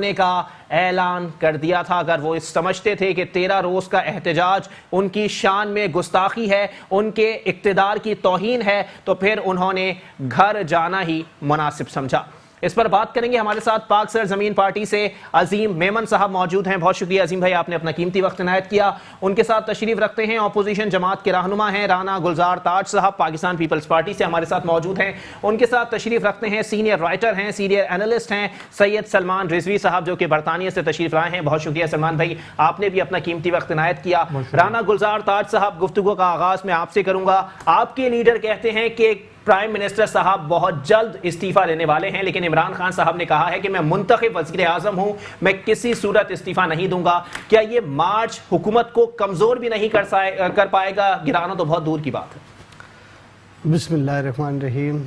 ہونے کا اعلان کر دیا تھا. اگر وہ سمجھتے تھے کہ 13 روز کا احتجاج ان کی شان میں گستاخی ہے, ان کے اقتدار کی توہین ہے, تو پھر انہوں نے گھر جانا ہی مناسب سمجھا. اس پر بات کریں گے. ہمارے ساتھ پاک سر زمین پارٹی سے عظیم میمن صاحب موجود ہیں. بہت شکریہ عظیم بھائی, آپ نے اپنا قیمتی وقت عنایت کیا. ان کے ساتھ تشریف رکھتے ہیں اپوزیشن جماعت کے رہنما ہیں رانا گلزار تاج صاحب, پاکستان پیپلز پارٹی سے ہمارے ساتھ موجود ہیں. ان کے ساتھ تشریف رکھتے ہیں سینئر رائٹر ہیں, سینئر اینالسٹ ہیں سید سلمان رضوی صاحب, جو کہ برطانیہ سے تشریف لائے ہیں. بہت شکریہ سلمان بھائی, آپ نے بھی اپنا قیمتی وقت عنایت کیا. رانا گلزار تاج صاحب, گفتگو کا آغاز میں آپ سے کروں گا. آپ کے لیڈر کہتے ہیں کہ پرائم منسٹر صاحب بہت جلد استعفیٰ لینے والے ہیں, لیکن عمران خان صاحب نے کہا ہے کہ میں منتخب وزیر اعظم ہوں, میں کسی صورت استعفیٰ نہیں دوں گا. کیا یہ مارچ حکومت کو کمزور بھی نہیں کر پائے گا؟ گرانا تو بہت دور کی بات ہے. بسم اللہ الرحمن الرحیم.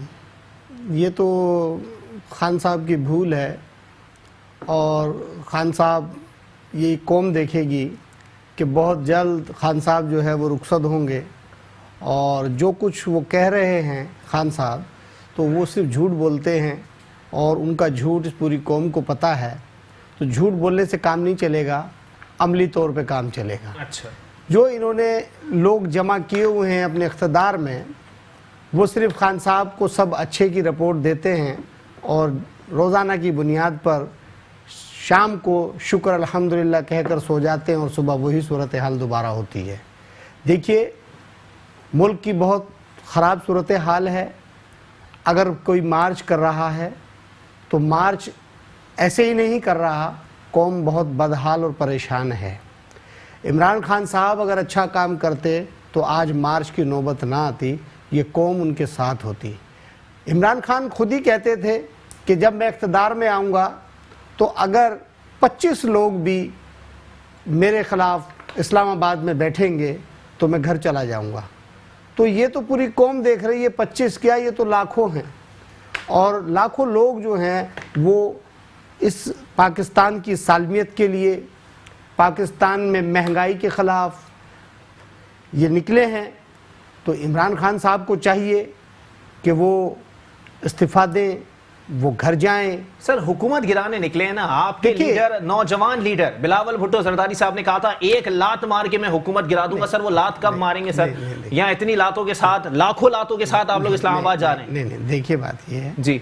یہ تو خان صاحب کی بھول ہے, اور خان صاحب یہ قوم دیکھے گی کہ بہت جلد خان صاحب جو ہے وہ رخصت ہوں گے, اور جو کچھ وہ کہہ رہے ہیں خان صاحب تو وہ صرف جھوٹ بولتے ہیں, اور ان کا جھوٹ اس پوری قوم کو پتہ ہے. تو جھوٹ بولنے سے کام نہیں چلے گا, عملی طور پہ کام چلے گا. اچھا, جو انہوں نے لوگ جمع کیے ہوئے ہیں اپنے اقتدار میں, وہ صرف خان صاحب کو سب اچھے کی رپورٹ دیتے ہیں, اور روزانہ کی بنیاد پر شام کو شکر الحمدللہ کہہ کر سو جاتے ہیں, اور صبح وہی صورتحال دوبارہ ہوتی ہے. دیکھیے, ملک کی بہت خراب صورتحال ہے. اگر کوئی مارچ کر رہا ہے تو مارچ ایسے ہی نہیں کر رہا, قوم بہت بدحال اور پریشان ہے. عمران خان صاحب اگر اچھا کام کرتے تو آج مارچ کی نوبت نہ آتی, یہ قوم ان کے ساتھ ہوتی. عمران خان خود ہی کہتے تھے کہ جب میں اقتدار میں آؤں گا تو اگر 25 لوگ بھی میرے خلاف اسلام آباد میں بیٹھیں گے تو میں گھر چلا جاؤں گا. تو یہ تو پوری قوم دیکھ رہی ہے, 25 کیا, یہ تو لاکھوں ہیں, اور لاکھوں لوگ جو ہیں وہ اس پاکستان کی سالمیت کے لیے, پاکستان میں مہنگائی کے خلاف یہ نکلے ہیں. تو عمران خان صاحب کو چاہیے کہ وہ استعفیٰ دیں, وہ گھر جائیں. سر حکومت گرانے نکلے ہیں نا آپ کے لیڈر, نوجوان لیڈر بلاول بھٹو زرداری صاحب نے کہا تھا 1 لات مار کے میں حکومت گرا دوں گا. سر وہ لات کب ماریں گے سر؟ یا اتنی لاتوں کے ساتھ, لاکھوں لاتوں کے ساتھ آپ لوگ اسلام آباد جا رہے ہیں؟ نہیں, دیکھیے بات یہ ہے جی,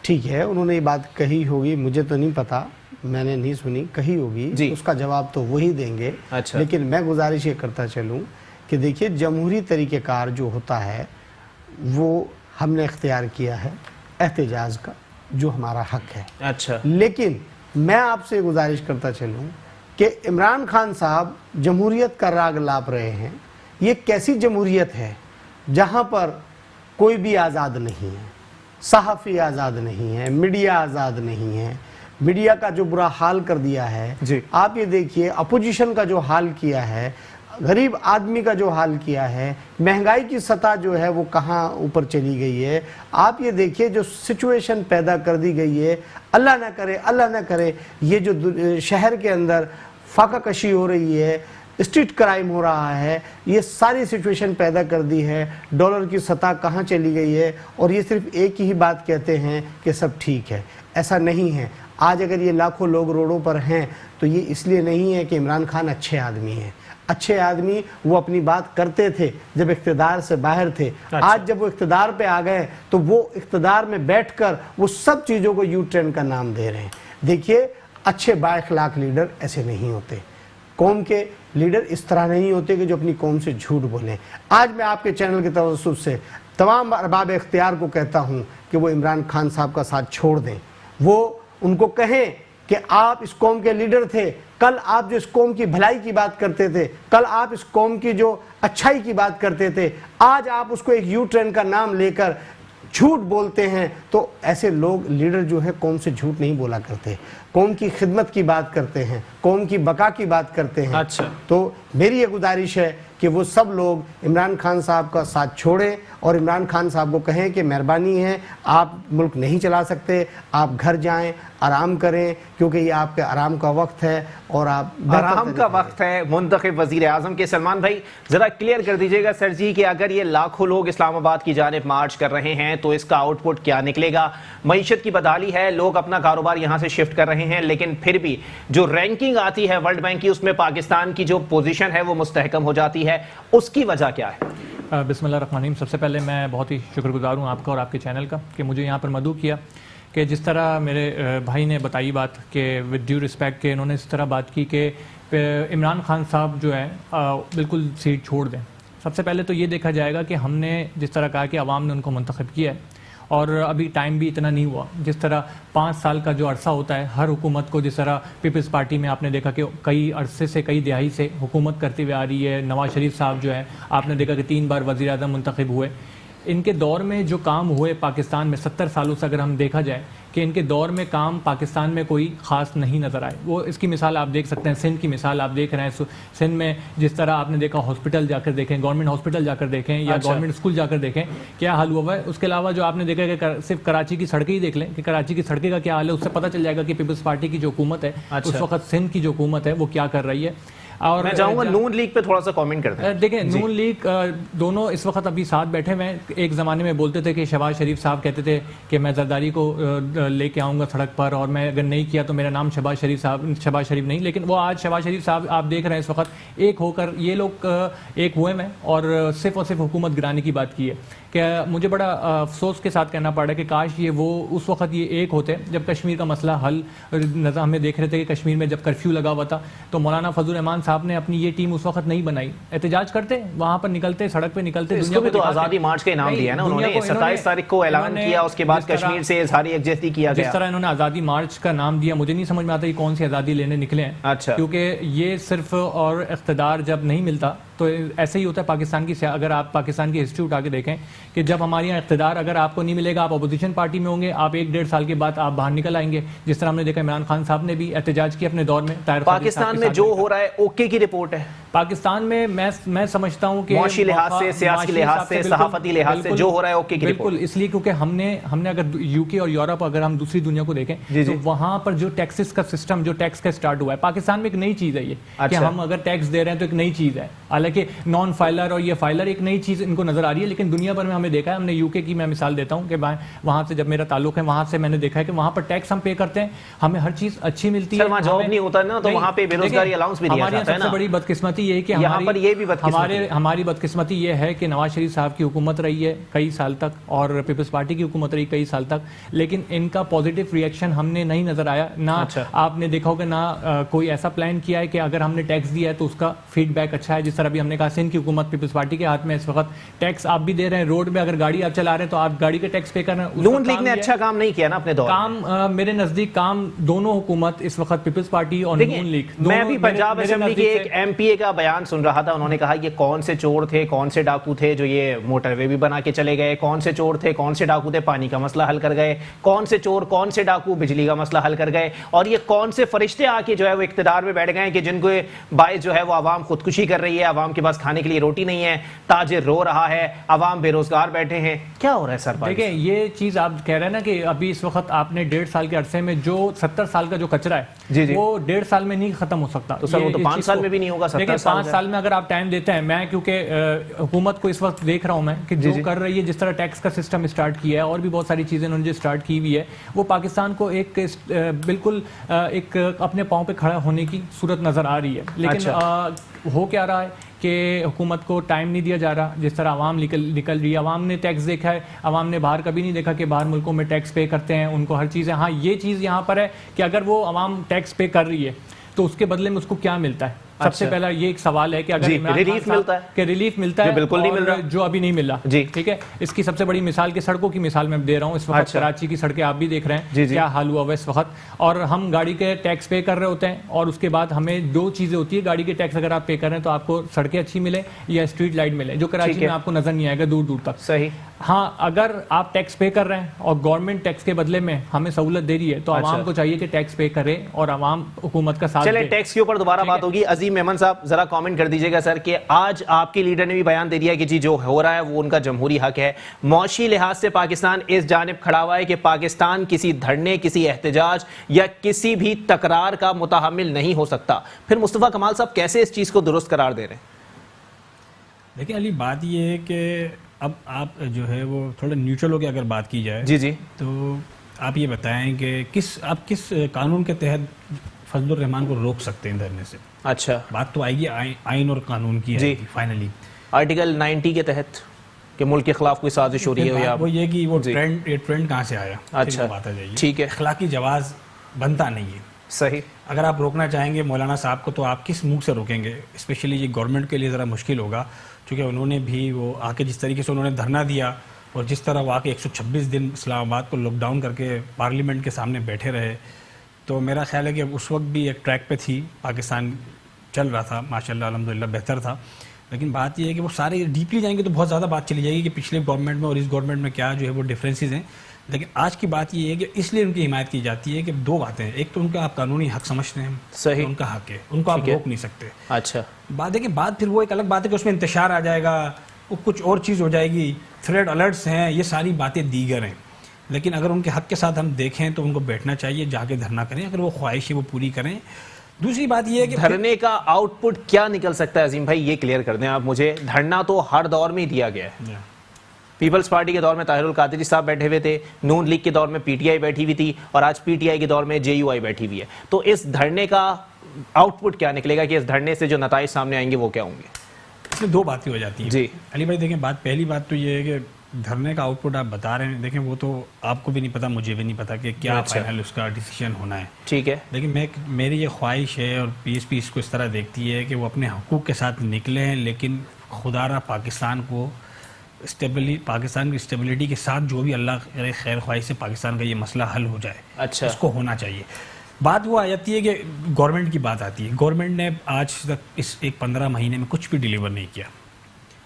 ٹھیک ہے, انہوں نے یہ بات کہی ہوگی, مجھے تو نہیں پتا, میں نے نہیں سنی, کہی ہوگی, اس کا جواب تو وہی دیں گے. لیکن میں گزارش یہ کرتا چلوں کہ دیکھیے, جمہوری طریقہ کار جو ہوتا ہے وہ ہم نے اختیار کیا ہے, احتجاج کا, جو ہمارا حق ہے. اچھا, لیکن میں آپ سے گزارش کرتا چلوں کہ عمران خان صاحب جمہوریت کا راگ لاپ رہے ہیں. یہ کیسی جمہوریت ہے جہاں پر کوئی بھی آزاد نہیں ہے, صحافی آزاد نہیں ہے, میڈیا آزاد نہیں ہے. میڈیا کا جو برا حال کر دیا ہے, آپ یہ دیکھیے, اپوزیشن کا جو حال کیا ہے, غریب آدمی کا جو حال کیا ہے, مہنگائی کی سطح جو ہے وہ کہاں اوپر چلی گئی ہے. آپ یہ دیکھیے جو سچویشن پیدا کر دی گئی ہے, اللہ نہ کرے یہ جو شہر کے اندر فاقہ کشی ہو رہی ہے, اسٹریٹ کرائم ہو رہا ہے, یہ ساری سچویشن پیدا کر دی ہے. ڈالر کی سطح کہاں چلی گئی ہے, اور یہ صرف ایک ہی بات کہتے ہیں کہ سب ٹھیک ہے. ایسا نہیں ہے. آج اگر یہ لاکھوں لوگ روڈوں پر ہیں تو یہ اس لیے نہیں ہے کہ عمران خان اچھے آدمی ہیں. اچھے آدمی وہ اپنی بات کرتے تھے جب اقتدار سے باہر تھے. آج جب وہ اقتدار پہ آ گئے تو وہ اقتدار میں بیٹھ کر وہ سب چیزوں کو یو ٹرن کا نام دے رہے ہیں. دیکھیے, اچھے با اخلاق لیڈر ایسے نہیں ہوتے. قوم کے لیڈر اس طرح نہیں ہوتے کہ جو اپنی قوم سے جھوٹ بولیں. آج میں آپ کے چینل کے توسط سے تمام ارباب اختیار کو کہتا ہوں کہ وہ عمران خان صاحب کا ساتھ چھوڑ دیں. وہ ان کو کہیں کہ آپ اس قوم کے لیڈر تھے, کل آپ جو اس قوم کی بھلائی کی بات کرتے تھے, کل آپ اس قوم کی جو اچھائی کی بات کرتے تھے, آج آپ اس کو ایک یو ٹرن کا نام لے کر جھوٹ بولتے ہیں. تو ایسے لوگ لیڈر جو ہے قوم سے جھوٹ نہیں بولا کرتے, قوم کی خدمت کی بات کرتے ہیں, قوم کی بقا کی بات کرتے ہیں. اچھا, تو میری یہ گزارش ہے کہ وہ سب لوگ عمران خان صاحب کا ساتھ چھوڑیں اور عمران خان صاحب کو کہیں کہ مہربانی ہے آپ ملک نہیں چلا سکتے, آپ گھر جائیں, آرام کریں, کیونکہ یہ آپ کے آرام کا وقت ہے اور آپ آرام کا وقت ہے. منتخب وزیر اعظم کے سلمان بھائی ذرا کلیئر کر دیجیے گا سر جی کہ اگر یہ لاکھوں لوگ اسلام آباد کی جانب مارچ کر رہے ہیں تو اس کا آؤٹ پٹ کیا نکلے گا؟ معیشت کی بدحالی ہے, لوگ اپنا کاروبار یہاں سے شفٹ کر رہے ہیں, لیکن پھر بھی جو رینکنگ آتی ہے ورلڈ بینک کی اس میں پاکستان کی جو پوزیشن ہے وہ مستحکم ہو جاتی ہے, اس کی وجہ کیا ہے؟ بسم اللہ الرحمن الرحیم. سب سے پہلے میں بہت ہی شکر گزار ہوں آپ کا اور آپ کے چینل کا کہ مجھے یہاں پر مدعو کیا, کہ جس طرح میرے بھائی نے بتائی بات کہ ود ڈیو رسپیکٹ کہ انہوں نے اس طرح بات کی کہ عمران خان صاحب جو ہے بالکل سیٹ چھوڑ دیں. سب سے پہلے تو یہ دیکھا جائے گا کہ ہم نے جس طرح کہا کہ عوام نے ان کو منتخب کیا ہے اور ابھی ٹائم بھی اتنا نہیں ہوا. جس طرح 5 سال کا جو عرصہ ہوتا ہے ہر حکومت کو, جس طرح پیپلز پارٹی میں آپ نے دیکھا کہ کئی عرصے سے کئی دہائی سے حکومت کرتی ہوئی آ رہی ہے. نواز شریف صاحب جو ہے آپ نے دیکھا کہ 3 بار وزیر اعظم منتخب ہوئے. ان کے دور میں جو کام ہوئے پاکستان میں 70 سالوں سے اگر ہم دیکھا جائے کہ ان کے دور میں کام پاکستان میں کوئی خاص نہیں نظر آئے. وہ اس کی مثال آپ دیکھ سکتے ہیں, سندھ کی مثال آپ دیکھ رہے ہیں. سندھ میں جس طرح آپ نے دیکھا ہاسپٹل جا کر دیکھیں, گورنمنٹ ہاسپٹل جا کر دیکھیں یا گورنمنٹ اسکول جا کر دیکھیں کیا حال ہوا ہے. اس کے علاوہ جو آپ نے دیکھا کہ صرف کراچی کی سڑکیں ہی دیکھ لیں کہ کراچی کی سڑکیں کا کیا حال ہے, اس سے پتہ چل جائے گا کہ پیپلز پارٹی کی جو حکومت ہے اس وقت سندھ کی جو حکومت ہے وہ کیا کر رہی ہے. اور میں چاہوں گا نون لیگ پہ تھوڑا سا کامنٹ کرتے ہیں. دیکھیں نون لیگ دونوں اس وقت ابھی ساتھ بیٹھے ہوئے ہیں. ایک زمانے میں بولتے تھے کہ شہباز شریف صاحب کہتے تھے کہ میں زرداری کو لے کے آؤں گا سڑک پر اور میں اگر نہیں کیا تو میرا نام شہباز شریف نہیں. لیکن وہ آج شہباز شریف صاحب آپ دیکھ رہے ہیں اس وقت ایک ہو کر یہ لوگ ایک ہوئے ہیں اور صرف حکومت گرانے کی بات کی ہے. کہ مجھے بڑا افسوس کے ساتھ کہنا پڑ رہا ہے کہ کاش یہ وہ اس وقت یہ ایک ہوتے جب کشمیر کا مسئلہ حل نظام میں دیکھ رہے تھے کہ کشمیر میں جب کرفیو لگا ہوا تھا تو مولانا فضل الرحمان صاحب نے اپنی یہ ٹیم اس وقت نہیں بنائی. احتجاج کرتے وہاں پر نکلتے, سڑک پہ نکلتے. اس کو بھی تو آزادی مارچ کا انعام دیا نا انہوں نے, 27 تاریخ کو اعلان کیا, اس کے بعد کشمیر سے اظہار یکجہتی کیا گیا. جس طرح انہوں نے آزادی مارچ کا نام دیا, مجھے نہیں سمجھ میں آتا یہ کون سی آزادی لینے نکلے ہیں. اچھا, کیونکہ یہ صرف اور اقتدار جب نہیں ملتا تو ایسے ہی ہوتا ہے پاکستان کی. اگر آپ پاکستان کی ہسٹری اٹھا کے دیکھیں کہ جب ہمارے یہاں اقتدار اگر آپ کو نہیں ملے گا, آپ اپوزیشن پارٹی میں ہوں گے, آپ 1-1.5 سال کے بعد آپ باہر نکل آئیں گے. جس طرح ہم نے دیکھا عمران خان صاحب نے بھی احتجاج کیا اپنے دور میں. پاکستان میں جو ہو رہا ہے اوکے کی رپورٹ ہے. پاکستان میں میں سمجھتا ہوں کہ معاشی لحاظ سے, سیاسی لحاظ سے, صحافتی لحاظ سے جو ہو رہا ہے اوکے کی رپورٹ. بالکل, اس لیے کیونکہ ہم نے اگر یو کے اور یورپ اگر ہم دوسری دنیا کو دیکھیں تو وہاں پر جو ٹیکسز کا سسٹم, جو ٹیکس کا اسٹارٹ ہوا ہے, پاکستان میں ایک نئی چیز ہے یہ کہ ہم اگر ٹیکس دے رہے ہیں تو ایک نئی چیز ہے. حالانکہ نان فائلر اور یہ فائلر ایک نئی چیز ان کو نظر آ رہی ہے, لیکن دنیا بھر میں ہمیں دیکھا ہے. ہم نے یو کے کی میں مثال دیتا ہوں کہ وہاں سے جب میرا تعلق ہے وہاں سے میں نے دیکھا ہے کہ وہاں پر ٹیکس ہم پے کرتے ہیں, ہمیں ہر چیز اچھی ملتی ہے. وہاں جاب نہیں ہوتا نا تو وہاں پہ بے روزگاری الاؤنس بھی دیا جاتا ہے نا. سب سے بڑی بدقسمتی یہ ہے کہ ہماری بدقسمتی یہ ہے کہ نواز شریف صاحب کی حکومت رہی ہے کئی سال تک اور پیپلز پارٹی کی حکومت رہی کئی سال تک, لیکن ان کا پازیٹیو ریئیکشن ہم نے نہیں نظر آیا. نہ آپ نے دیکھا ہوگا نہ کوئی ایسا پلان کیا ہے کہ اگر ہم نے ٹیکس دیا ہے تو اس کا فیڈ بیک اچھا ہے. جس طرح بھی ہم نے کہا سندھ کی حکومت پیپلز پارٹی کے ہاتھ میں اس وقت, ٹیکس آپ بھی دے رہے ہیں, روڈ میں اگر گاڑی آپ چلا رہے ہیں تو آپ گاڑی کے ٹیکس پے کر رہے ہیں. نون لیگ نے اچھا کام نہیں کیا نا اپنے دور میں. میرے نزدیک کام دونوں حکومت اس وقت پیپلز پارٹی اور نون لیگ. میں ابھی پنجاب اسمبلی کے ایک ایم پی اے کا بیان سن رہا تھا, انہوں نے کہا یہ کون سے چور تھے, کون سے ڈاکو تھے جو یہ موٹر وے بھی بنا کے چلے گئے, کون سے چور تھے, کون سے ڈاکو تھے پانی کا مسئلہ حل کر گئے, کون سے چور, کون سے ڈاکو بجلی کا مسئلہ حل کر گئے, اور یہ کون سے فرشتے آ کے جو ہے وہ اقتدار میں بیٹھ گئے کہ جن کو باعث جو ہے وہ عوام خودکشی کر رہی ہے, عوام کے پاس کھانے کے لیے روٹی نہیں ہے, تاجر رو رہا ہے, عوام بے روزگار بیٹھے ہیں. کیا ہو رہا ہے سر؟ دیکھیں یہ چیز آپ کہہ رہے ہیں نا کہ ابھی اس وقت آپ نے 1.5 سال کے عرصے میں جو 70 سال کا جو کچرا ہے وہ 1.5 سال میں نہیں ختم ہو سکتا. تو سر وہ تو 5 سال میں بھی نہیں ہوگا. دیکھیں 5 سال میں اگر آپ ٹائم دیتے ہیں, میں کیونکہ حکومت کو اس وقت دیکھ رہا ہوں میں کہ جو کر رہی ہے, جس طرح ٹیکس کا سسٹم اسٹارٹ کیا ہے اور بھی بہت ساری چیزیں انہوں نے جو اسٹارٹ کی ہوئی ہے, وہ پاکستان کو ایک بالکل ایک اپنے پاؤں پہ کھڑا ہونے کی صورت نظر آ رہی ہے. لیکن ہو کیا رہا ہے کہ حکومت کو ٹائم نہیں دیا جا رہا. جس طرح عوام نکل رہی ہے, عوام نے ٹیکس دیکھا ہے, عوام نے باہر کبھی نہیں دیکھا کہ باہر ملکوں میں ٹیکس پے کرتے ہیں, ان کو ہر چیز ہے. ہاں یہ چیز یہاں پر ہے کہ اگر وہ عوام ٹیکس پے کر رہی ہے تو اس کے بدلے میں اس کو کیا ملتا ہے. سب سے پہلا یہ ایک سوال ہے کہ اگر ریلیف ملتا ہے کہ ریلیف ملتا ہے, بالکل نہیں مل رہا, جو ابھی نہیں مل رہا. ٹھیک ہے, اس کی سب سے بڑی مثال کہ سڑکوں کی مثال میں دے رہا ہوں. اس وقت کراچی کی سڑکیں آپ بھی دیکھ رہے ہیں کیا حال ہوا ہوا اس وقت, اور ہم گاڑی کے ٹیکس پے کر رہے ہوتے ہیں اور اس کے بعد ہمیں 2 چیزیں ہوتی ہے. گاڑی کے ٹیکس اگر آپ پے کر رہے ہیں تو آپ کو سڑکیں اچھی ملے یا اسٹریٹ لائٹ ملے, جو کراچی میں آپ کو نظر نہیں آئے گا دور دور تک. صحیح. ہاں اگر آپ ٹیکس پے کر رہے ہیں اور گورنمنٹ ٹیکس کے بدلے میں ہمیں سہولت دے رہی ہے تو عوام کو چاہیے کہ ٹیکس پے کرے اور عوام حکومت کا ساتھ دے. چلے ٹیکس کے اوپر دوبارہ بات ہوگی. عظیم میمن صاحب ذرا کامنٹ کر دیجیے گا سر کہ آج آپ کے لیڈر نے بھی بیان دے دیا کہ جی جو ہو رہا ہے وہ ان کا جمہوری حق ہے. معاشی لحاظ سے پاکستان اس جانب کھڑا ہوا ہے کہ پاکستان کسی دھرنے, کسی احتجاج یا کسی بھی تکرار کا متحمل نہیں ہو سکتا. پھر مصطفیٰ کمال صاحب کیسے اس چیز کو درست قرار دے رہے ہیں؟ دیکھیں علی, بات یہ ہے کہ اب آپ جو ہے وہ تھوڑا نیوٹرل ہو کے اگر بات کی جائے جی تو آپ یہ بتائیں کہ آپ کس قانون کے تحت فضل الرحمان کو روک سکتے ہیں دھرنے سے؟ اچھا, بات تو آئے گی آئین اور قانون کی ہے فائنلی. آرٹیکل 90 کے تحت کہ ملک کے خلاف کوئی سازش ہو رہی ہے یا وہ یہ کہ وہ ٹرینڈ کہاں سے آیا؟ اچھا بات آ جائے گی. ٹھیک ہے, اخلاقی جواز بنتا نہیں ہے. صحیح. اگر آپ روکنا چاہیں گے مولانا صاحب کو تو آپ کس منہ سے روکیں گے؟ اسپیشلی یہ گورنمنٹ کے لیے ذرا مشکل ہوگا, چونکہ انہوں نے بھی وہ آ کے جس طریقے سے انہوں نے دھرنا دیا اور جس طرح وہ آ کے 126 دن اسلام آباد کو لاک ڈاؤن کر کے پارلیمنٹ کے سامنے بیٹھے رہے, تو میرا خیال ہے کہ اس وقت بھی ایک ٹریک پہ تھی, پاکستان چل رہا تھا ماشاءاللہ الحمدللہ بہتر تھا. لیکن بات یہ ہے کہ وہ سارے ڈیپلی جائیں گے تو بہت زیادہ بات چلی جائے گی کہ پچھلے گورنمنٹ میں اور اس گورنمنٹ میں کیا جو ہے وہ ڈفرینسز ہیں. لیکن آج کی بات یہ ہے کہ اس لیے ان کی حمایت کی جاتی ہے کہ دو باتیں ہیں. ایک تو ان کا آپ قانونی حق سمجھتے ہیں, صحیح, ان کا حق ہے, ان کو آپ روک نہیں سکتے. اچھا, بات ہے کہ بات پھر وہ ایک الگ بات ہے کہ اس میں انتشار آ جائے گا, وہ کچھ اور چیز ہو جائے گی, تھریڈ الرٹس ہیں, یہ ساری باتیں دیگر ہیں. لیکن اگر ان کے حق کے ساتھ ہم دیکھیں تو ان کو بیٹھنا چاہیے, جا کے دھرنا کریں, اگر وہ خواہش ہے وہ پوری کریں. دوسری بات یہ ہے کہ دھرنے کا آؤٹ پٹ کیا نکل سکتا ہے؟ عظیم بھائی یہ کلیئر کر دیں آپ مجھے. دھرنا تو ہر دور میں ہی دیا گیا ہے. پیپلز پارٹی کے دور میں طاہر القادری صاحب بیٹھے ہوئے تھے, نون لیگ کے دور میں پی ٹی آئی بیٹھی ہوئی تھی, اور آج پی ٹی آئی کے دور میں جے یو آئی بیٹھی ہوئی ہے. تو اس دھرنے کا آؤٹ پٹ کیا نکلے گا کہ اس دھرنے سے جو نتائج سامنے آئیں گے وہ کیا ہوں گے؟ اس میں دو باتیں ہو جاتی ہیں جی علی بھائی. دیکھیں پہلی بات تو یہ ہے کہ دھرنے کا آؤٹ پٹ آپ بتا رہے ہیں, دیکھیں وہ تو آپ کو بھی نہیں پتا, مجھے بھی نہیں پتا کہ کیا فائنل اس کا ڈیسیژن ہونا ہے. ٹھیک ہے, لیکن میری یہ خواہش ہے اور پی ایس پی اس کو اس طرح دیکھتی ہے کہ وہ اپنے حقوق کے ساتھ نکلیں, لیکن خدا را پاکستان کی اسٹیبلٹی کے ساتھ جو بھی اللہ خیر خواہش سے پاکستان کا یہ مسئلہ حل ہو جائے, اچھا اس کو ہونا چاہیے. بات وہ آ جاتی ہے کہ گورنمنٹ کی بات آتی ہے. گورنمنٹ نے آج تک اس ایک 15 مہینے میں کچھ بھی ڈیلیور نہیں کیا.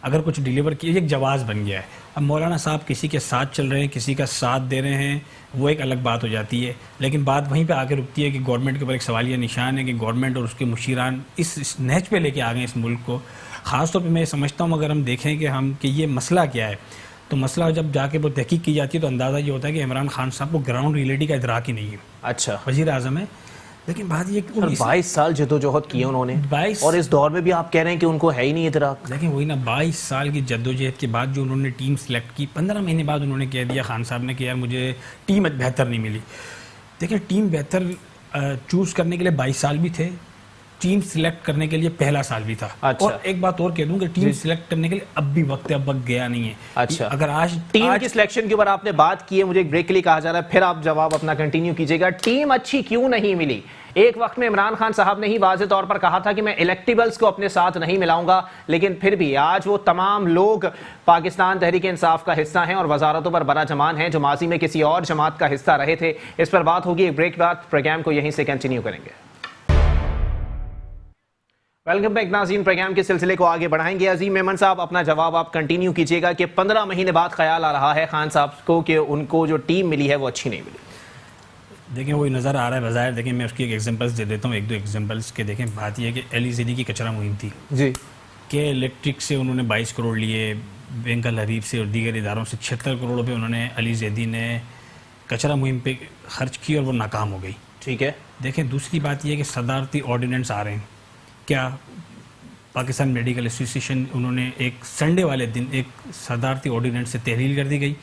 اگر کچھ ڈیلیور کیا, ایک جواز بن گیا ہے. اب مولانا صاحب کسی کے ساتھ چل رہے ہیں, کسی کا ساتھ دے رہے ہیں, وہ ایک الگ بات ہو جاتی ہے. لیکن بات وہیں پہ آ کے رکتی ہے کہ گورنمنٹ کے اوپر ایک سوالیہ نشان ہے کہ گورنمنٹ اور اس کے مشیران اس نہج پہ لے کے آ گئے اس ملک کو. خاص طور پہ میں سمجھتا ہوں اگر ہم دیکھیں کہ یہ مسئلہ کیا ہے, تو مسئلہ جب جا کے وہ تحقیق کی جاتی ہے تو اندازہ یہ ہوتا ہے کہ عمران خان صاحب کو گراؤنڈ ریئلٹی کا ادراک ہی نہیں ہے. اچھا, وزیر اعظم ہے, لیکن بات یہ کہ 22 سال جدوجہد کی انہوں نے, 22 اور اس دور میں بھی آپ کہہ رہے ہیں کہ ان کو ہے ہی نہیں ادراک. لیکن وہی نا 22 سال کی جدوجہد کے بعد جو انہوں نے ٹیم سلیکٹ کی, 15 مہینے بعد انہوں نے کہہ دیا خان صاحب نے کہ یار مجھے ٹیم بہتر نہیں ملی. دیکھیں ٹیم بہتر چوز کرنے کے لیے 22 سال بھی تھے, ٹیم سلیکٹ کرنے کے لیے پہلا سال بھی تھا. اور ایک بات اور کہہ دوں کہ ٹیم سلیکٹ کرنے کے لیے اب بھی وقت ہے, اب وقت گیا نہیں ہے. اچھا, اگر آج ٹیم کی سلیکشن کے اوپر آپ نے بات کی ہے, مجھے ایک بریک کے لیے کہا جا رہا ہے, پھر آپ جواب اپنا کنٹینیو کیجیے گا. ٹیم اچھی کیوں نہیں ملی؟ ایک وقت میں عمران خان صاحب نے ہی واضح طور پر کہا تھا کہ میں الیکٹیبلز کو اپنے ساتھ نہیں ملاؤں گا, لیکن پھر بھی آج وہ تمام لوگ پاکستان تحریک انصاف کا حصہ ہیں اور وزارتوں پر براجمان ہیں جو ماضی میں کسی اور جماعت کا حصہ رہے تھے. اس پر بات ہوگی ایک بریک کے بعد. پروگرام کو یہیں سے کنٹینیو کریں گے. ویلکم بیک ناظرین, پروگرام کے سلسلے کو آگے بڑھائیں گے. عظیم میمن صاحب اپنا جواب آپ کنٹینیو کیجیے گا کہ 15 مہینے بعد خیال آ رہا ہے خان صاحب کو کہ ان کو جو ٹیم ملی ہے وہ اچھی نہیں ملی. دیکھیں وہی نظر آ رہا ہے بظاہر. دیکھیں میں اس کی ایک ایگزامپلس دے دیتا ہوں, ایک دو ایگزامپلس کے. دیکھیں بات یہ ہے کہ علی زیدی کی کچرا مہم تھی جی, کہ الیکٹرک سے انہوں نے 22 کروڑ لیے, بینک الحریف سے اور دیگر اداروں سے 76 کروڑ روپے انہوں نے علی زیدی نے کچرا مہم پہ خرچ کی اور وہ ناکام ہو گئی. ٹھیک ہے. دیکھیں دوسری بات یہ ہے کہ صدارتی آرڈیننس آ رہے ہیں. کیا پاکستان میڈیکل ایسوسیشن, انہوں نے ایک سنڈے والے دن ایک صدارتی آرڈیننس سے تحلیل کر دی گئی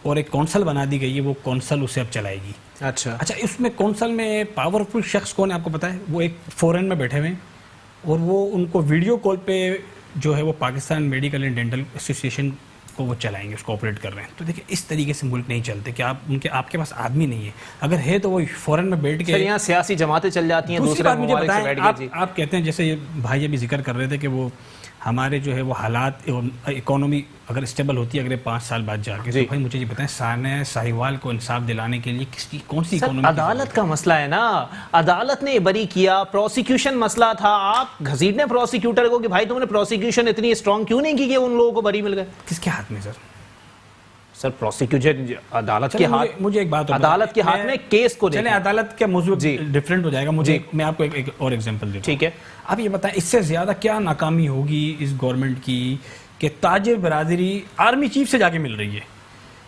اور ایک کونسل بنا دی گئی ہے, وہ کونسل اسے اب چلائے گی. اچھا, اس میں کونسل میں پاورفل شخص کون ہے آپ کو پتا ہے؟ وہ ایک فورن میں بیٹھے ہوئے ہیں اور وہ ان کو ویڈیو کال پہ جو ہے وہ Pakistan medical and dental association کو وہ چلائیں گے, اس کو آپریٹ کر رہے ہیں. تو دیکھیں اس طریقے سے ملک نہیں چلتے کہ آپ کے پاس آدمی نہیں ہے, اگر ہے تو وہ فورن میں بیٹھ کے. یہاں سیاسی جماعتیں چل جاتی ہیں, دوسری بات مجھے بتائیں, آپ کہتے ہیں جیسے یہ بھائی ابھی ذکر کر رہے تھے کہ وہ ہمارے جو ہے وہ حالات اکانومی اگر اسٹیبل ہوتی ہے اگلے 5 سال بعد جا کے, تو بھائی مجھے یہ بتائیں سانحہ ساہیوال کو انصاف دلانے کے لیے کون سی اکانومی؟ عدالت کا مسئلہ ہے نا, عدالت نے بری کیا, پروسیکیوشن مسئلہ تھا, آپ گھسیٹنے پروسیکیوٹر کو کہ بھائی تم نے پروسیکیوشن اتنی اسٹرانگ کیوں نہیں کی کہ ان لوگوں کو بری مل گئے. کس کے ہاتھ میں سر؟ سر پروسیکیوشن عدالت کے ہاتھ، مجھے ایک بات عدالت کے ہاتھ میں کیس کو چلیں عدالت کا موضوع ڈیفرنٹ ہو جائے گا. مجھے میں آپ کو ایک اور ایگزامپل دیتا ہوں. ٹھیک ہے، آپ یہ بتائیں اس سے زیادہ کیا ناکامی ہوگی اس گورنمنٹ کی کہ تاجر برادری آرمی چیف سے جا کے مل رہی ہے؟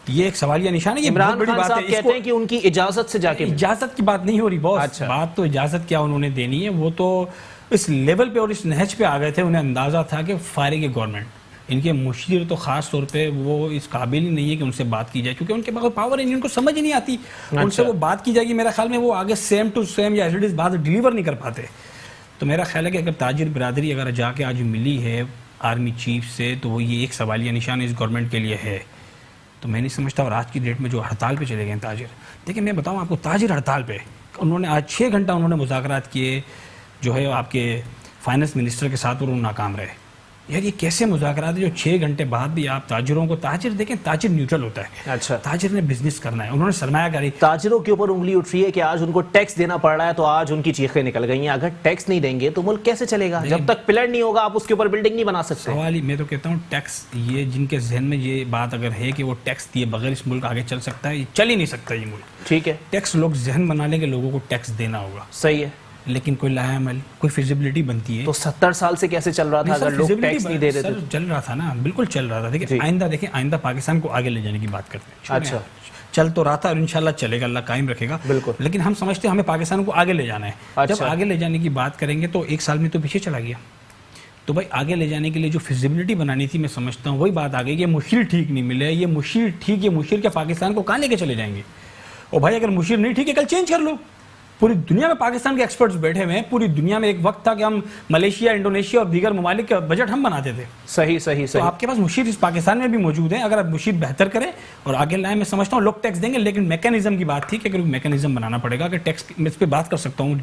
یہ ایک سوالیہ نشان ہے. یہ بہت عمران بڑی خان بات صاحب ہے. کہتے ہیں کہ ان کی اجازت سے جا کے اجازت کی بات نہیں ہو رہی باس. اچھا. بات تو اجازت کیا انہوں نے دینی ہے، وہ تو اس لیول پہ اور اس نہج پہ آ گئے تھے. انہیں اندازہ تھا کہ فارغ گورنمنٹ ان کے مشیر تو خاص طور پہ وہ اس قابل ہی نہیں ہے کہ ان سے بات کی جائے، کیونکہ ان کے پاس پاور ہے، ان کو سمجھ ہی نہیں آتی. ان سے وہ بات کی جائے گی، میرا خیال میں وہ آگے سیم ٹو سیم یا ایز اٹ از بات ڈیلیور نہیں کر پاتے. تو میرا خیال ہے کہ اگر تاجر برادری اگر جا کے آج ملی ہے آرمی چیف سے تو وہ یہ ایک سوالیہ نشان اس گورنمنٹ کے لیے ہے. تو میں نہیں سمجھتا. اور آج کی ڈیٹ میں جو ہڑتال پہ چلے گئے ہیں تاجر، دیکھیں میں بتاؤں آپ کو، تاجر ہڑتال پہ انہوں نے آج 6 گھنٹہ انہوں نے مذاکرات کیے جو ہے آپ کے فائنانس منسٹر کے ساتھ، اور وہ ناکام رہے. یار یہ کیسے مذاکرات ہیں جو 6 گھنٹے بعد بھی آپ تاجروں کو، تاجر دیکھیں تاجر نیوٹرل ہوتا ہے. اچھا، تاجر نے بزنس کرنا ہے، انہوں نے سرمایہ کاری. تاجروں کے اوپر انگلی اٹھ رہی ہے کہ آج ان کو ٹیکس دینا پڑ رہا ہے تو آج ان کی چیخیں نکل گئی ہیں. اگر ٹیکس نہیں دیں گے تو ملک کیسے چلے گا؟ جب تک پلر نہیں ہوگا آپ اس کے اوپر بلڈنگ نہیں بنا سکتے. سوال ہی میں تو کہتا ہوں ٹیکس، یہ جن کے ذہن میں یہ بات اگر ہے کہ وہ ٹیکس دیے بغیر اس ملک آگے چل سکتا ہے، یہ چل ہی نہیں سکتا یہ ملک. ٹھیک ہے، ٹیکس لوگ ذہن بنا لیں کہ لوگوں کو ٹیکس دینا ہوگا، صحیح ہے، لیکن کوئی لایا عمل، کوئی فیزیبلٹی بنتی ہے تو 70 سال سے کیسے چل رہا تھا اگر لوگ ٹیکس نہیں دے رہے تھے؟ چل رہا تھا نا، بالکل چل رہا تھا. دیکھیں آئندہ، دیکھیں آئندہ پاکستان کو آگے لے جانے کی بات کرتے ہیں. اچھا، چل تو رہا تھا اور انشاءاللہ چلے گا، اللہ قائم رکھے گا. بالکل. لیکن ہم سمجھتے ہیں ہمیں پاکستان کو آگے لے جانا ہے. جب آگے لے جانے کی بات کریں گے تو 1 سال میں تو پیچھے چلا گیا. تو بھائی آگے لے جانے کے لیے جو فیزیبلٹی بنانی تھی، میں سمجھتا ہوں وہی بات آ گئی کہ مشیر ٹھیک نہیں ملے. یہ مشیر ٹھیک، یہ مشیر کے پاکستان کو کہاں لے کے چلے جائیں گے؟ اور بھائی اگر مشیر نہیں ٹھیک ہے کل چینج کر لو. پوری دنیا میں پاکستان کے ایکسپرٹس بیٹھے ہوئے ہیں. پوری دنیا میں ایک وقت تھا کہ ہم ملیشیا، انڈونیشیا اور دیگر ممالک کا بجٹ ہم بناتے تھے. صحیح صحیح تو صحیح. آپ کے پاس مشیر اس پاکستان میں بھی موجود ہیں. اگر آپ مشیر بہتر کریں اور آگے لائیں، میں سمجھتا ہوں لوگ ٹیکس دیں گے. لیکن میکینزم کی بات تھی کہ اگر میکینزم بنانا پڑے گا کہ ٹیکس، میں اس پہ بات کر سکتا ہوں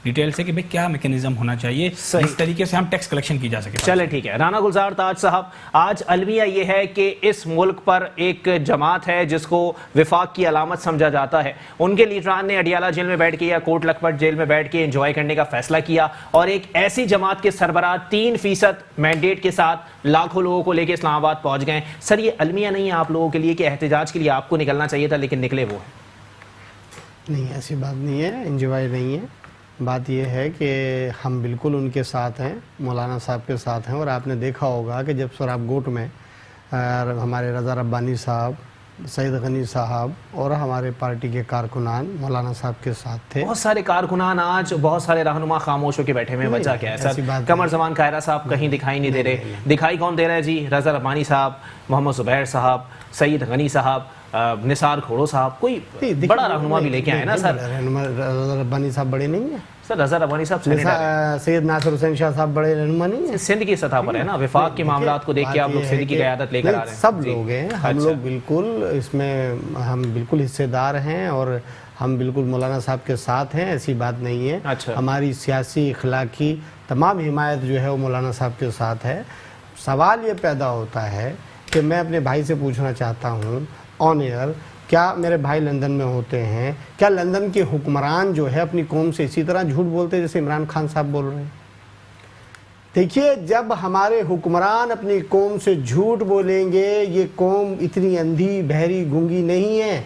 ڈیٹیل سے کہ بھائی کیا میکینزم ہونا چاہیے اس طریقے سے ہم ٹیکس کلیکشن کی جا سکے. چلے ٹھیک ہے. رانا گلزار تاج صاحب، آج المیہ یہ ہے کہ اس ملک پر ایک جماعت ہے جس کو وفاق کی علامت سمجھا جاتا ہے. ان کے لیڈران نے اڈیالہ جیل میں بیٹھ کے یا کوٹ لکھپت جیل میں بیٹھ کے انجوائے کرنے کا فیصلہ کیا، اور ایک ایسی جماعت کے سربراہ 3% مینڈیٹ کے ساتھ لاکھوں لوگوں کو لے کے اسلام آباد پہنچ گئے. سر یہ المیہ نہیں ہے آپ لوگوں کے لیے کہ احتجاج کے لیے آپ کو نکلنا چاہیے تھا لیکن نکلے وہ ہیں؟ نہیں، ایسی بات نہیں ہے، انجوائے نہیں ہے. بات یہ ہے کہ ہم بالکل ان کے ساتھ ہیں، مولانا صاحب کے ساتھ ہیں. اور آپ نے دیکھا ہوگا کہ جب سراب گوٹ میں ہمارے رضا ربانی صاحب، سید غنی صاحب اور ہمارے پارٹی کے کارکنان مولانا صاحب کے ساتھ تھے. بہت سارے کارکنان آج، بہت سارے رہنما خاموش ہو کے بیٹھے ہوئے ہیں. وجہ کیا ہے سر؟ قمر زمان کائرہ صاحب کہیں دکھائی نہیں دے رہے. دکھائی کون دے رہا ہے جی؟ رضا ربانی صاحب، محمد زبیر صاحب، سید غنی صاحب، نثار کھوڑو صاحب. کوئی بڑا رہنما بھی لے کے آئے نا سر. رضا ربانی صاحب بڑے نہیں ہیں سر. رضا ربانی صاحب سید ناصر حسین شاہ صاحب بڑے رہنما نہیں ہیں. سندھ کی سطح پر ہے نا، وفاق کے معاملات کو دیکھ کے آپ لوگ سندھ کی قیادت لے کر آ رہے ہیں. سب لوگ ہیں، ہم لوگ بالکل اس میں ہم بالکل حصے دار ہیں اور ہم بالکل مولانا صاحب کے ساتھ ہیں. ایسی بات نہیں ہے. ہماری سیاسی، اخلاقی تمام حمایت جو ہے وہ مولانا صاحب کے ساتھ ہے. سوال یہ پیدا ہوتا ہے کہ میں اپنے بھائی سے پوچھنا چاہتا ہوں آن ایئر، کیا میرے بھائی لندن میں ہوتے ہیں، کیا لندن کے حکمران جو ہے اپنی قوم سے اسی طرح جھوٹ بولتے ہیں جیسے عمران خان صاحب بول رہے ہیں؟ دیکھیے، جب ہمارے حکمران اپنی قوم سے جھوٹ بولیں گے، یہ قوم اتنی اندھی بہری گونگی نہیں ہے،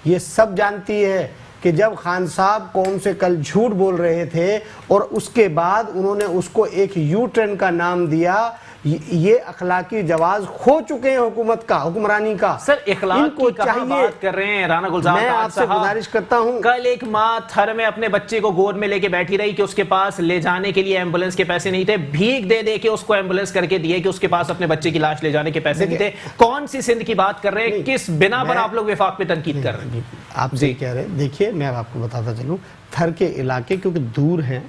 یہ سب جانتی ہے کہ جب خان صاحب قوم سے کل جھوٹ بول رہے تھے اور اس کے بعد انہوں نے اس کو ایک یو ٹرن کا نام دیا، یہ اخلاقی جواز کھو چکے ہیں حکومت کا، حکمرانی کا. سر اخلاق کی کہاں بات کر رہے ہیں رانا گلزار میں آپ سے گزارش کرتا ہوں. کل ایک ماں تھر میں اپنے بچے کو گود میں لے کے بیٹھی رہی کہ اس کے پاس لے جانے کے لیے ایمبولینس کے پیسے نہیں تھے، بھیک دے دے کے اس کو ایمبولینس کر کے دیے کہ اس کے پاس اپنے بچے کی لاش لے جانے کے پیسے نہیں تھے. کون سی سندھ کی بات کر رہے ہیں؟ کس بنا پر آپ لوگ وفاق پہ تنقید کر رہے ہیں؟ آپ سے کہہ رہے ہیں، دیکھیے میں آپ کو بتاتا چلوں، تھر کے علاقے کیونکہ دور ہیں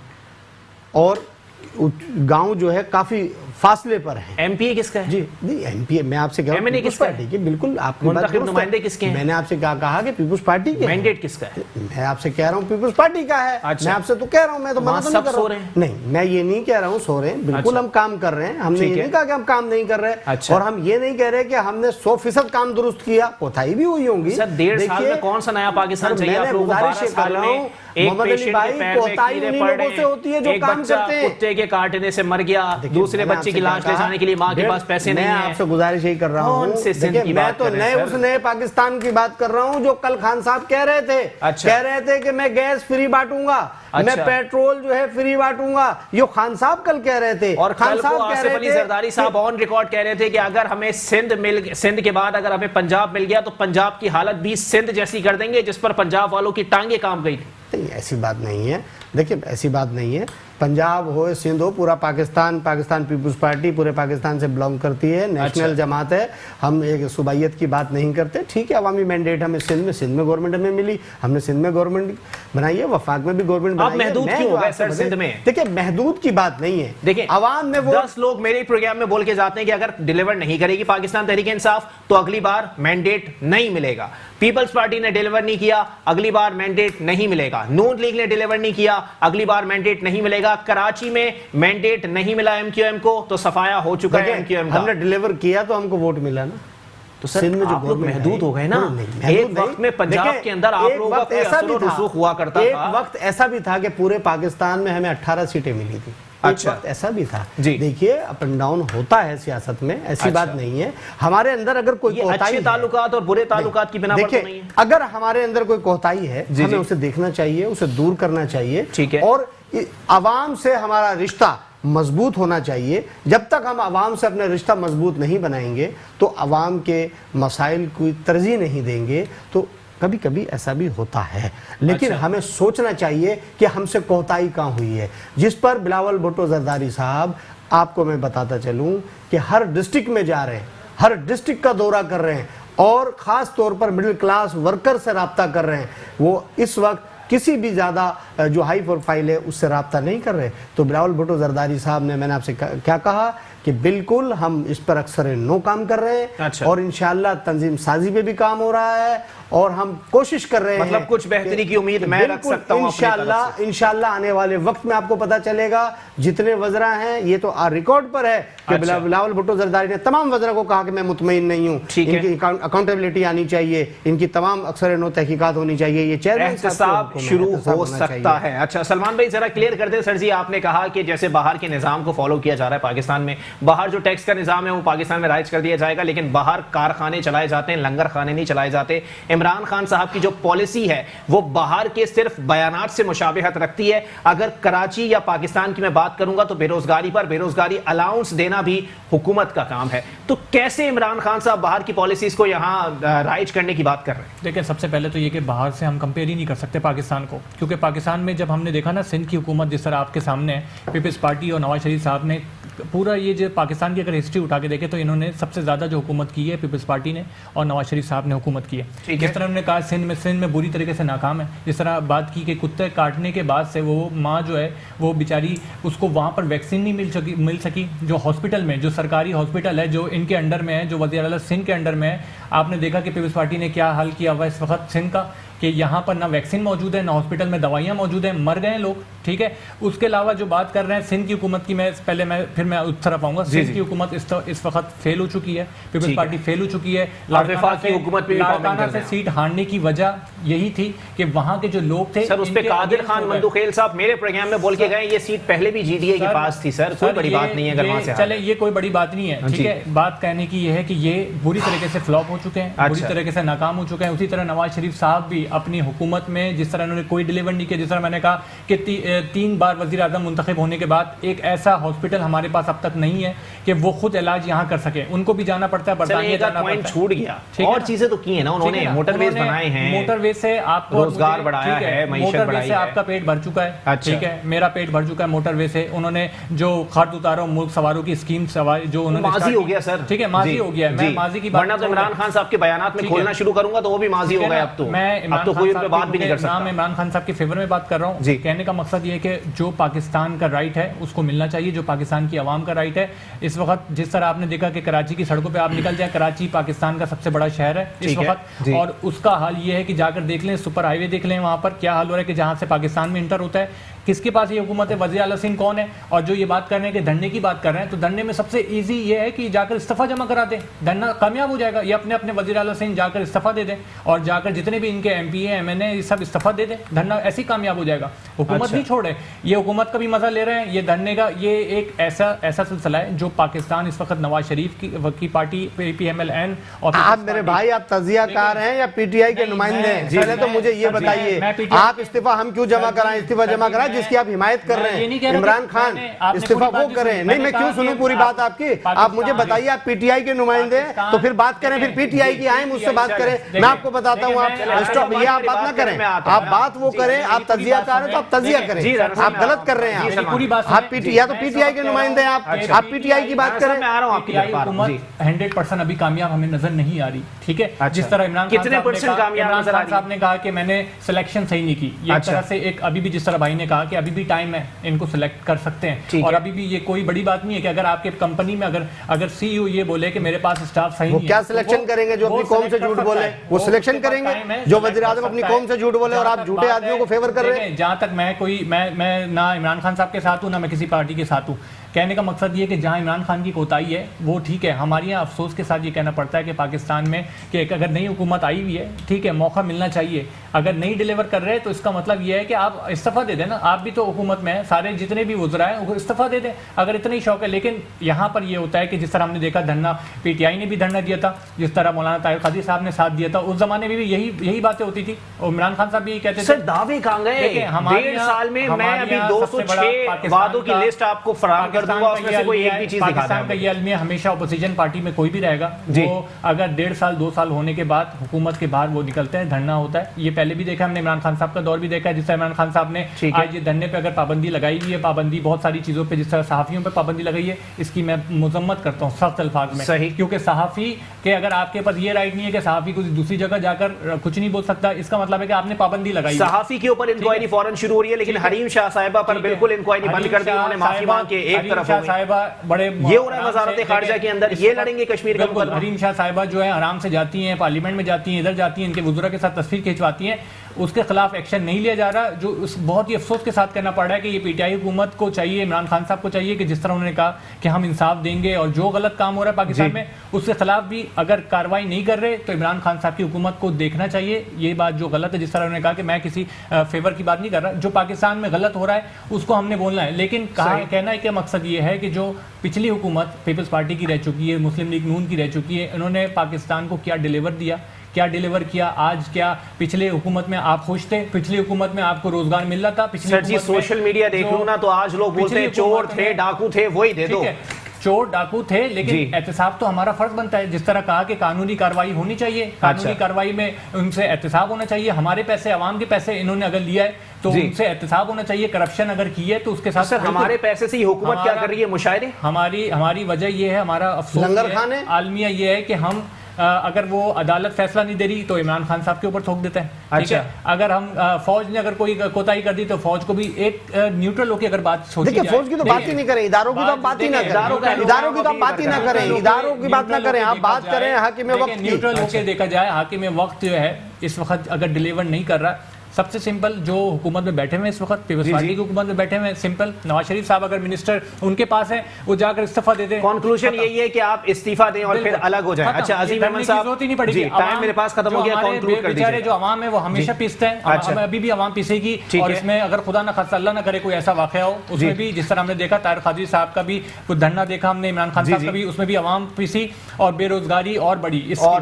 اور گاؤں جو ہے کافی فاصلے پر ہیں. ایم پی اے کس کا ہے؟ جی نہیں، ایم پی اے میں آپ سے کہہ رہا ہوں پیپلز پارٹی کے. بالکل آپ نے منتخب نمائندے کس کے ہیں؟ میں نے آپ سے کیا کہا کہ پیپلز پارٹی کے. مینڈیٹ کس کا ہے؟ میں آپ سے کہہ رہا ہوں پیپلز پارٹی کا ہے. میں آپ سے تو کہہ رہا ہوں، میں تو منع تو نہیں کر رہا ہوں. نہیں، میں یہ نہیں کہہ رہا ہوں سو رہے ہیں، بالکل ہم کام کر رہے ہیں. ہم نے یہ نہیں کہا کہ ہم کام نہیں کر رہے، اور ہم یہ نہیں کہہ رہے کہ ہم نے 100% کام درست کیا. کوتاہی بھی ہوئی ہوں گی. سر 1.5 سال میں کون سا نیا پاکستان چاہیے آپ لوگوں کو؟ 12 سال میں ایک پیشنٹ کے پیر میں کیڑے پڑ رہے ہیں، ایک بچہ کتے کے کاٹنے سے مر گیا، دوسرے بچے بچے کی لاش لے جانے کے لیے ماں کے پاس پیسے نہیں ہیں. میں آپ سے گزارش یہی کر رہا ہوں, دیکھیں میں تو نئے اس نئے پاکستان کی بات کر رہا ہوں جو کل خان صاحب کہہ رہے تھے کہ میں گیس فری بانٹوں گا, میں پیٹرول جو ہے فری بانٹوں گا, یہ خان صاحب کل کہہ رہے تھے. اور کل کو آصف علی زرداری صاحب آن ریکارڈ کہہ رہے تھے کہ اگر ہمیں سندھ کے بعد اگر ہمیں پنجاب مل گیا تو پنجاب کی حالت بھی سندھ جیسی کر دیں گے جس پر پنجاب والوں کی ٹانگیں کام گئی تھی. نہیں, ایسی بات نہیں ہے. دیکھیں ایسی بات نہیں ہے, پنجاب ہو سندھ ہو, پورا پاکستان پیپلز پارٹی پورے پاکستان سے بلانگ کرتی ہے, نیشنل جماعت ہے. ہم ایک صوبائیت کی بات نہیں کرتے. ٹھیک ہے, عوامی مینڈیٹ ہمیں سندھ میں گورنمنٹ ہمیں ملی, ہم نے سندھ میں گورنمنٹ بنائی ہے, وفاق میں بھی گورنمنٹ بنائی ہے. محدود کیوں ہو گئے سر سندھ میں؟ دیکھیں محدود کی بات نہیں ہے. دیکھیں عوام میں وہ 10 لوگ میرے پروگرام میں بول کے جاتے ہیں کہ اگر ڈیلیور نہیں کرے گی پاکستان تحریک انصاف تو اگلی بار مینڈیٹ نہیں ملے گا. پیپلز پارٹی نے ڈیلیور نہیں کیا, اگلی بار مینڈیٹ نہیں ملے گا. نون لیگ نے ڈیلیور نہیں کیا, اگلی بار مینڈیٹ نہیں ملے گا. کراچی میں مینڈیٹ نہیں ملا ایم کیو ایم کو تو صفایا ہو چکا ہے ایم کیو ایم کا. ہم نے ڈیلیور کیا تو ہم کو ووٹ ملا نا. تو سر آپ لوگ محدود ہو گئے نا. ایک وقت میں پنجاب کے اندر آپ لوگوں کا کوئی اثر و رسوخ ہوا کرتا تھا. ایک وقت ایسا بھی تھا کہ پورے پاکستان میں ہمیں 18 سیٹیں ملی تھی. ایک وقت ایسا بھی تھا. دیکھیے اپ اینڈ ڈاؤن ہوتا ہے سیاست میں, ایسی بات نہیں ہے. ہمارے اندر اگر کوئی اچھے تعلقات اور برے تعلقات کی بنا پر تو نہیں ہے. اگر ہمارے اندر کوئی کوتاہی ہے ہمیں اسے دیکھنا چاہیے, اسے دور کرنا چاہیے, اور عوام سے ہمارا رشتہ مضبوط ہونا چاہیے. جب تک ہم عوام سے اپنا رشتہ مضبوط نہیں بنائیں گے تو عوام کے مسائل کو ترجیح نہیں دیں گے تو کبھی کبھی ایسا بھی ہوتا ہے. لیکن ہمیں سوچنا چاہیے کہ ہم سے کوتاہی کہاں ہوئی ہے, جس پر بلاول بھٹو زرداری صاحب, آپ کو میں بتاتا چلوں کہ ہر ڈسٹرکٹ میں جا رہے ہیں, ہر ڈسٹرکٹ کا دورہ کر رہے ہیں, اور خاص طور پر مڈل کلاس ورکر سے رابطہ کر رہے ہیں. وہ اس وقت کسی بھی زیادہ جو ہائی پروفائل ہے اس سے رابطہ نہیں کر رہے. تو بلاول بھٹو زرداری صاحب نے, میں نے آپ سے کیا کہا کہ بالکل ہم اس پر اکثر نو کام کر رہے ہیں, اور انشاءاللہ تنظیم سازی پہ بھی کام ہو رہا ہے, اور ہم کوشش کر رہے ہیں, مطلب کچھ بہتری کی امید میں رکھ سکتا ہوں انشاءاللہ آنے والے وقت میں آپ کو پتا چلے گا. جتنے وزراء ہیں, یہ تو ریکارڈ پر ہے کہ بلاول بھٹو زرداری نے تمام وزراء کو کہا کہ میں مطمئن نہیں ہوں, ان کی اکاؤنٹیبلٹی آنی چاہیے, ان کی تمام اکثر نو تحقیقات ہونی چاہیے. یہ چیئرمین صاحب شروع ہو سکتا ہے. اچھا سلمان بھائی ذرا کلیئر کر دیں. سر جی آپ نے کہا کہ جیسے باہر کے نظام کو فالو کیا جا رہا ہے پاکستان میں, باہر جو ٹیکس کا نظام ہے وہ پاکستان میں رائج کر دیا جائے گا, لیکن باہر کارخانے چلائے جاتے ہیں, لنگر خانے نہیں چلائے جاتے. عمران خان صاحب کی جو پالیسی ہے وہ باہر کے صرف بیانات سے مشابہت رکھتی ہے. اگر کراچی یا پاکستان کی میں بات کروں گا تو بیروزگاری پر بیروزگاری الاؤنس دینا بھی حکومت کا کام ہے. تو کیسے عمران خان صاحب باہر کی پالیسیز کو یہاں رائج کرنے کی بات کر رہے ہیں؟ دیکھیں سب سے پہلے تو یہ کہ باہر سے ہم کمپیئر ہی نہیں کر سکتے پاکستان کو, کیونکہ پاکستان میں جب ہم نے دیکھا نا سندھ کی حکومت جس طرح آپ کے سامنے ہے, پیپلز پارٹی اور نواز شریف صاحب نے پورا یہ جو پاکستان کی اگر ہسٹری اٹھا کے دیکھیں تو انہوں نے سب سے زیادہ جو حکومت کی ہے پیپلز پارٹی نے اور نواز شریف صاحب نے حکومت کی ہے. جس طرح انہوں نے کہا سندھ میں بری طریقے سے ناکام ہے, جس طرح بات کی کہ کتے کاٹنے کے بعد سے وہ ماں جو ہے وہ بیچاری اس کو وہاں پر ویکسین نہیں مل سکی. جو ہاسپٹل میں جو سرکاری ہاسپٹل ہے جو ان کے انڈر میں ہے, جو وزیر اعلیٰ سندھ کے انڈر میں ہے, آپ نے دیکھا کہ پیپلز پارٹی نے کیا حل کیا ہوا اس وقت سندھ کا, کہ یہاں پر نہ ویکسین موجود ہے, نہ ہاسپٹل میں دوائیاں موجود ہیں, مر گئے لوگ. ٹھیک ہے, اس کے علاوہ جو بات کر رہے ہیں سندھ کی حکومت کی, میں اس طرف آؤں گا. سندھ کی حکومت اس وقت فیل ہو چکی ہے, پیپلز پارٹی فیل ہو چکی ہے. لاڑکانہ سے سیٹ ہارنے کی وجہ یہی تھی کہ وہاں کے جو لوگ تھے, سر اس پہ قادر خان مندوخیل صاحب میرے پروگرام میں بول کے گئے یہ سیٹ پہلے بھی جی ڈی اے کے پاس تھی. سر کوئی بڑی بات نہیں ہے اگر وہاں سے چلے, یہ کوئی بڑی بات نہیں ہے. ٹھیک ہے, بات کہنے کی یہ ہے کہ یہ بری طریقے سے فلاپ ہو چکے ہیں, بری طریقے سے ناکام ہو چکے ہیں. اسی طرح نواز شریف صاحب بھی اپنی حکومت میں جس طرح انہوں نے کوئی ڈیلیور نہیں کیا, جس طرح میں نے کہا کہ 3 بار وزیر اعظم منتخب ہونے کے بعد ایک ایسا ہاسپٹل ہمارے پاس اب تک نہیں ہے کہ وہ خود علاج یہاں کر سکے. ان کو بھی جانا پڑتا ہے, برطانیہ جانا پڑتا ہے. چھوٹ گیا, اور چیزیں تو کی ہیں نا انہوں نے, موٹر ویز بنائے ہیں, موٹر ویز سے آپ کو روزگار بڑھایا ہے, معیشت بڑھائی ہے, آپ کا پیٹ بھر چکا ہے. ٹھیک ہے, میرا پیٹ بھر چکا ہے موٹر ویز سے. انہوں نے جو خرد اتارو ملک سواروں کی اسکیم جو انہوں نے ماضی ہو گیا سر. ٹھیک ہے, ماضی ہو گیا. میں ماضی کی بات, ورنہ تو عمران خان صاحب کے بیانات میں کھولنا شروع کروں گا تو وہ بھی ماضی ہو گیا. اب تو کوئی ان پہ بات بھی نہیں کر سکتا. میں عمران خان صاحب کے فیور میں بات کر رہا ہوں. کہنے کا مقصد یہ ہے کہ جو پاکستان کا رائٹ ہے اس کو ملنا چاہیے, جو پاکستان کی عوام کا رائٹ ہے. اس وقت جس طرح آپ نے دیکھا کہ کراچی کی سڑکوں پہ آپ نکل جائیں, کراچی پاکستان کا سب سے بڑا شہر ہے اس وقت, اور اس کا حال یہ ہے کہ جا کر دیکھ لیں, سپر ہائی وے دیکھ لیں, وہاں پر کیا حال ہو رہا ہے کہ جہاں سے پاکستان میں انٹر ہوتا ہے کس کے پاس یہ حکومت ہے؟ وزیر اعلیٰ سنگھ کون ہے؟ اور جو یہ بات کر رہے ہیں کہ دھرنے کی بات کر رہے ہیں، تو دھرنے میں سب سے ایزی یہ ہے کہ جا کر استعفیٰ جمع کرا دیں، دھرنا کامیاب ہو جائے گا. یہ اپنے وزیر اعلیٰ سنگھ جا کر استعفیٰ دے دیں اور جا کر جتنے بھی ان کے ایم پی ایم این اے یہ سب استعفیٰ دے دیں، دھرنا ایسے ہی کامیاب ہو جائے گا. حکومت نہیں چھوڑے، یہ حکومت کا بھی مزہ لے رہے ہیں. یہ دھرنے کا یہ ایک ایسا سلسلہ ہے جو پاکستان اس وقت نواز شریف کی party P M L N اور آپ میرے بھائی آپ تجزیہ کار ہیں یا پی ٹی آئی کے نمائندے ہیں؟ پہلے تو مجھے یہ بتائیے آپ استعفیٰ ہم کیوں جمع کرائیں؟ استعفیٰ جمع کرائیں جس کی آپ حمایت کر رہے ہیں، عمران خان استعفیٰ وہ کریں. نہیں میں کیوں سنوں پوری بات آپ کی؟ آپ مجھے بتائیے آپ پی ٹی آئی کے نمائندے ہیں تو پھر بات کریں، پھر پی ٹی آئی کی آئیں مجھ سے بات کریں. میں آپ کو بتاتا ہوں آپ یہ آپ بات نہ کریں، آپ بات وہ کریں. آپ تجزیہ کار ہیں تو آپ تجزیہ کریں، آپ غلط کر رہے ہیں. آپ پی ٹی یا تو پی ٹی آئی کے نمائندے ہیں، آپ پی ٹی آئی کی بات کریں. میں آ رہا ہوں آپ کی طرف. حکومت 100% ابھی کامیاب ہمیں نظر نہیں آ رہی. ٹھیک ہے، جس طرح عمران خان صاحب نے کہا کہ میں نے سلیکشن صحیح نہیں کی، یہ ایک طرح سے ایک ابھی بھی جس طرح بھائی نے کہا کہ ابھی بھی ٹائم ہے، ان کو سلیکٹ کر سکتے ہیں. اور ابھی بھی یہ کوئی بڑی بات نہیں ہے کہ اگر آپ کے کمپنی میں اگر سی ای او یہ بولے کہ میرے پاس اسٹاف صحیح نہیں ہے، کیا سلیکشن کریں گے؟ جو اپنی قوم سے جھوٹ بولے وہ سلیکشن کریں گے؟ جو وزیر اعظم اپنی قوم سے جھوٹ بولے اور آپ جھوٹے آدمیوں کو فیور کر رہے ہیں. جہاں تک میں نہ عمران خان صاحب کے ساتھ ہوں نہ میں کسی پارٹی کے ساتھ ہوں. کہنے کا مقصد یہ کہ جہاں عمران خان کی کوتاہی ہے وہ ٹھیک ہے. ہمارے یہاں افسوس کے ساتھ یہ کہنا پڑتا ہے کہ پاکستان میں کہ اگر نئی حکومت آئی ہوئی ہے، ٹھیک ہے، موقع ملنا چاہیے. اگر نہیں ڈیلیور کر رہے تو اس کا مطلب یہ ہے کہ آپ استعفیٰ دے دیں نا. آپ بھی تو حکومت میں ہیں، سارے جتنے بھی وزراء ہیں وہ استعفیٰ دے دیں اگر اتنا ہی شوق ہے. لیکن یہاں پر یہ ہوتا ہے کہ جس طرح ہم نے دیکھا دھرنا پی ٹی آئی نے بھی دھرنا دیا تھا، جس طرح مولانا طاہر قادری صاحب نے ساتھ دیا تھا. اس زمانے میں بھی یہی باتیں ہوتی تھی اور عمران خان صاحب بھی یہی کہتے تھے. سر دعوے کہاں گئے؟ 1.5 سال میں میں ابھی 206 وعدوں کی لسٹ آپ کو فراہم کر دوں گا، اس میں سے کوئی ایک بھی چیز دکھا دیں. پاکستان کا یہ المیہ ہمیشہ اپوزیشن پارٹی میں کوئی بھی رہے گا، وہ اگر 1.5 سال 2 سال ہونے کے بعد حکومت کے باہر وہ نکلتے ہیں، دھرنا ہوتا ہے. یہ پہلے بھی دیکھا ہم نے، عمران خان صاحب کا دور بھی دیکھا ہے. جس طرح عمران خان صاحب نے آج یہ دھرنے پہ اگر پابندی لگائی ہوئی ہے، پابندی بہت ساری چیزوں پہ، جس طرح صحافیوں پہ پابندی لگائی ہے، اس کی میں مذمت کرتا ہوں سخت الفاظ میں. کیونکہ صحافی کہ اگر آپ کے پاس یہ رائٹ نہیں ہے کہ صحافی کو دوسری جگہ جا کر کچھ نہیں بول سکتا، اس کا مطلب ہے کہ آپ نے پابندی لگائی. صحافی کے اوپر انکوائری فوراً شروع ہو رہی ہے، لیکن حریم شاہ صاحبہ پر بالکل انکوائری بند کر دی. انہوں نے معافی مانگ کے ایک طرف ہو گئی. یہ ہو رہا ہے وزارت خارجہ کے اندر، یہ لڑیں گے کشمیر کا مقدمہ. حریم شاہ صاحبہ جو ہے آرام سے جاتی ہیں، پارلیمنٹ میں جاتی ہیں، ادھر جاتی ہیں، ان کے وزراء کے ساتھ تصویر کھینچواتی ہیں، اس کے خلاف ایکشن نہیں لیا جا رہا. جو بہت ہی افسوس کے ساتھ کہنا پڑ رہا ہے کہ یہ پی ٹی آئی حکومت کو چاہیے، عمران خان صاحب کو چاہیے کہ جس طرح انہوں نے کہا کہ ہم انصاف دیں گے اور جو غلط کام ہو رہا ہے پاکستان میں اس کے خلاف بھی اگر کارروائی نہیں کر رہے تو عمران خان صاحب کی حکومت کو دیکھنا چاہیے یہ بات جو غلط ہے. جس طرح انہوں نے کہا کہ میں کسی فیور کی بات نہیں کر رہا، جو پاکستان میں غلط ہو رہا ہے اس کو ہم نے بولنا ہے. لیکن کہنا کہ مقصد یہ ہے کہ جو پچھلی حکومت پیپلز پارٹی کی رہ چکی ہے، مسلم لیگ نون کی رہ چکی ہے، انہوں نے پاکستان کو کیا ڈیلیور دیا، کیا ڈیلیور کیا آج؟ کیا پچھلے حکومت میں آپ خوش تھے؟ پچھلی حکومت میں آپ کو روزگار مل رہا تھا؟ سر جی سوشل میڈیا دیکھ لوں نا تو آج لوگ بولتے ہیں چور تھے، ڈاکو تھے، وہی دے دو. چور ڈاکو تھے، لیکن احتساب تو ہمارا فرض بنتا ہے. جس طرح کہا کہ قانونی کارروائی ہونی چاہیے، قانونی کارروائی میں ان سے احتساب ہونا چاہیے. ہمارے پیسے، عوام کے پیسے انہوں نے اگر لیا ہے تو ان سے احتساب ہونا چاہیے. کرپشن اگر کی ہے تو اس کے ساتھ ہمارے پیسے سے حکومت کیا کر رہی ہے؟ مشاہدے. ہماری وجہ یہ ہے، ہمارا افسوس عالمیہ یہ ہے کہ ہم اگر وہ عدالت فیصلہ نہیں دے رہی تو عمران خان صاحب کے اوپر تھوک دیتے ہیں. ٹھیک ہے، اگر ہم فوج نے اگر کوئی کوتاہی کر دی تو فوج کو بھی ایک نیوٹرل ہو کے اگر بات سوچی جائے. فوج کی تو بات ہی نہیں کریں، اداروں کی تو بات ہی نہ کریں، اداروں کی تو بات ہی نہ کریں، اداروں کی بات نہ کریں. آپ بات کریں حاکم وقت کی. نیوٹرل ہو کے دیکھا جائے، حاکم وقت جو ہے اس وقت اگر ڈیلیور نہیں کر رہا، سب سے سمپل جو حکومت میں بیٹھے ہوئے اس وقت پیپلز پارٹی کی حکومت میں بیٹھے ہوئے، سمپل نواز شریف صاحب اگر منسٹر ان کے پاس ہیں وہ جا کر استعفیٰ دے دیں. کنکلوژن یہی ہے کہ آپ استعفیٰ دیں اور پھر الگ ہو جائیں. اچھا عظیم احمد صاحب جی ٹائم میرے پاس ختم ہو گیا، کنکلوڈ کر دیجیے. جو عوام ہے وہ ہمیشہ پیستے ہیں، ابھی بھی عوام پیسے گی. اور اس میں اگر خدا نہ خاصہ اللہ نہ کرے کوئی ایسا واقعہ ہو اس میں بھی، جس طرح ہم نے دیکھا طاہر قادری صاحب کا بھی کچھ دھرنا دیکھا ہم نے، عمران خان صاحب کا بھی، اس میں بھی عوام پیسی اور بے روزگاری اور بڑی اور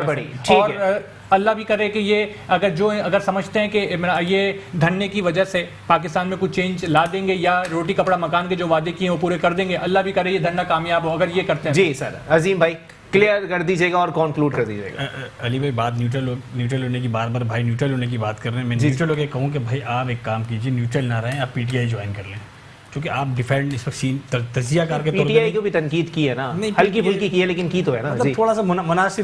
اللہ بھی کرے کہ یہ اگر سمجھتے ہیں کہ یہ دھرنے کی وجہ سے پاکستان میں کچھ چینج لا دیں گے یا روٹی کپڑا مکان کے جو وعدے کیے ہیں وہ پورے کر دیں گے، اللہ بھی کرے یہ دھرنا کامیاب ہو اگر یہ کرتے ہیں. جی سر عظیم بھائی کلیئر کر دیجیے گا اور کنکلوڈ کر دیجیے گا. علی بھائی بات نیوٹرل ہونے کی بار بھائی نیوٹرل ہونے کی بات کر رہے ہیں. میں نیوٹرل ہو کے کہوں کہ بھائی آپ ایک کام کیجیے، نیوٹرل نہ رہیں، آپ پی ٹی آئی جوائن کر لیں. کیونکہ آپ ڈیفینڈ اس وقت تجزیہ کار کے پی ٹی آئی کو بھی تنقید کی ہے نا، ہلکی پھلکی کی ہے لیکن کی تو ہے نا. تھوڑا سا مناسب